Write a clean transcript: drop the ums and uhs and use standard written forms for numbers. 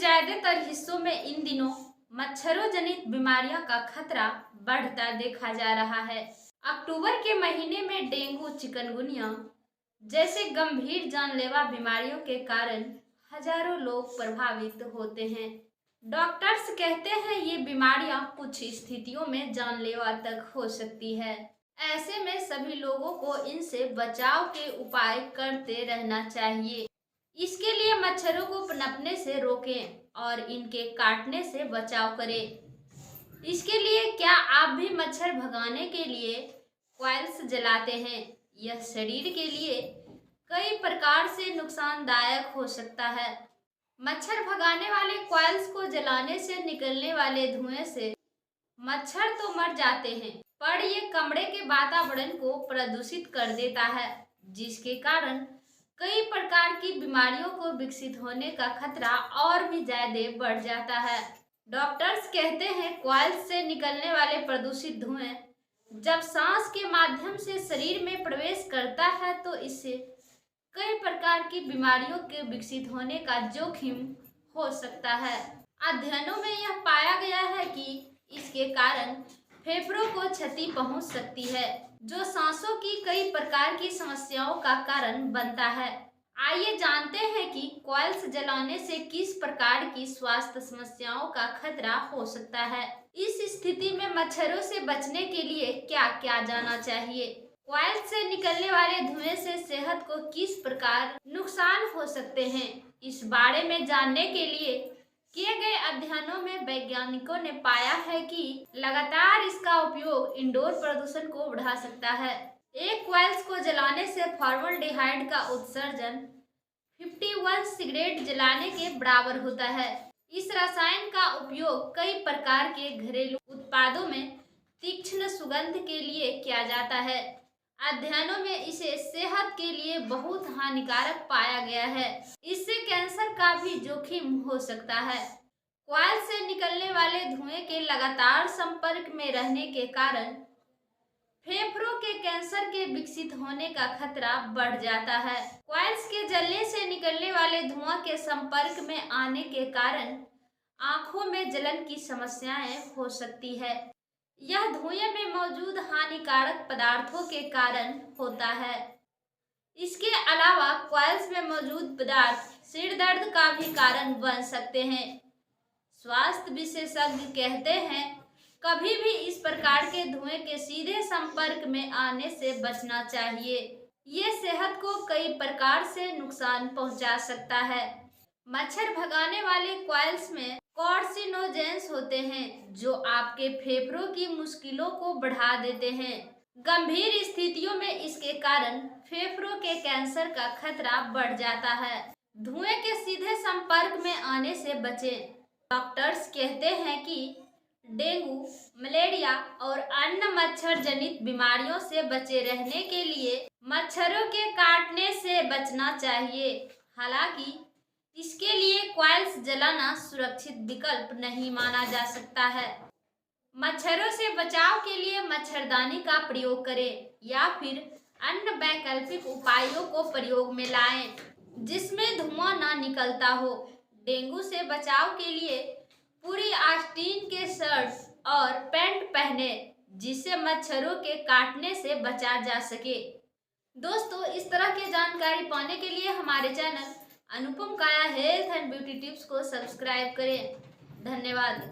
ज्यादातर हिस्सों में इन दिनों मच्छरों जनित बीमारियों का खतरा बढ़ता देखा जा रहा है। अक्टूबर के महीने में डेंगू, चिकनगुनिया जैसे गंभीर जानलेवा बीमारियों के कारण हजारों लोग प्रभावित होते हैं। डॉक्टर्स कहते हैं ये बीमारियां कुछ स्थितियों में जानलेवा तक हो सकती है। ऐसे में सभी लोगों को इनसे बचाव के उपाय करते रहना चाहिए। इसके लिए मच्छरों को पनपने से रोकें और इनके काटने से बचाव करें। इसके लिए क्या आप भी मच्छर भगाने के लिए कॉइल्स जलाते हैं? यह शरीर के लिए कई प्रकार से नुकसानदायक हो सकता है। मच्छर भगाने वाले कॉइल्स को जलाने से निकलने वाले धुएं से मच्छर तो मर जाते हैं, पर यह कमरे के वातावरण को प्रदूषित कर देता है, जिसके कारण कई प्रकार की बीमारियों को विकसित होने का खतरा और भी ज्यादा बढ़ जाता है। डॉक्टर्स कहते हैं कॉइल्स से निकलने वाले प्रदूषित धुएं जब सांस के माध्यम से शरीर में प्रवेश करता है तो इससे कई प्रकार की बीमारियों के विकसित होने का जोखिम हो सकता है। अध्ययनों में यह पाया गया है कि इसके कारण फेफड़ों को क्षति पहुंच सकती है, जो सांसों की कई प्रकार की समस्याओं का कारण बनता है। आइए जानते हैं कि कॉइल्स जलाने से किस प्रकार की स्वास्थ्य समस्याओं का खतरा हो सकता है। इस स्थिति में मच्छरों से बचने के लिए क्या क्या जाना चाहिए? कॉइल्स से निकलने वाले धुएं से सेहत को किस प्रकार नुकसान हो सकते हैं, इस बारे में जानने के लिए किए गए अध्ययनों में वैज्ञानिकों ने पाया है कि लगातार इसका उपयोग इंडोर प्रदूषण को बढ़ा सकता है। एक कॉइल्स को जलाने से फॉर्मल्डिहाइड का उत्सर्जन 51 सिगरेट जलाने के बराबर होता है। इस रसायन का उपयोग कई प्रकार के घरेलू उत्पादों में तीक्ष्ण सुगंध के लिए किया जाता है। अध्ययनों में इसे सेहत के लिए बहुत हानिकारक पाया गया है। इससे कैंसर का भी जोखिम हो सकता है। कॉइल से निकलने वाले धुएं के लगातार संपर्क में रहने के कारण फेफड़ों के कैंसर के विकसित होने का खतरा बढ़ जाता है। कॉइल्स के जलने से निकलने वाले धुआं के संपर्क में आने के कारण आंखों में जलन की समस्याएं हो सकती है। यह धुएं में मौजूद हानिकारक पदार्थों के कारण होता है। इसके अलावा कॉइल्स में मौजूद पदार्थ सिर दर्द का भी कारण बन सकते हैं। स्वास्थ्य विशेषज्ञ कहते हैं कभी भी इस प्रकार के धुएं के सीधे संपर्क में आने से बचना चाहिए। ये सेहत को कई प्रकार से नुकसान पहुंचा सकता है। मच्छर भगाने वाले कॉइल्स में कार्सिनोजेंस होते हैं, जो आपके फेफड़ों की मुश्किलों को बढ़ा देते हैं। गंभीर स्थितियों में इसके कारण फेफड़ों के कैंसर का खतरा बढ़ जाता है। धुएं के सीधे संपर्क में आने से बचें। डॉक्टर्स कहते हैं कि डेंगू, मलेरिया और अन्य मच्छर जनित बीमारियों से बचे रहने के लिए मच्छरों के काटने से बचना चाहिए। हालांकि इसके लिए कॉइल्स जलाना सुरक्षित विकल्प नहीं माना जा सकता है। मच्छरों से बचाव के लिए मच्छरदानी का प्रयोग करें या फिर अन्य वैकल्पिक उपायों को प्रयोग में लाएं, जिसमें धुआं ना निकलता हो। डेंगू से बचाव के लिए पूरी आस्तीन के शर्ट और पैंट पहने, जिससे मच्छरों के काटने से बचा जा सके। दोस्तों, इस तरह की जानकारी पाने के लिए हमारे चैनल अनुपम काया हेल्थ एंड ब्यूटी टिप्स को सब्सक्राइब करें। धन्यवाद।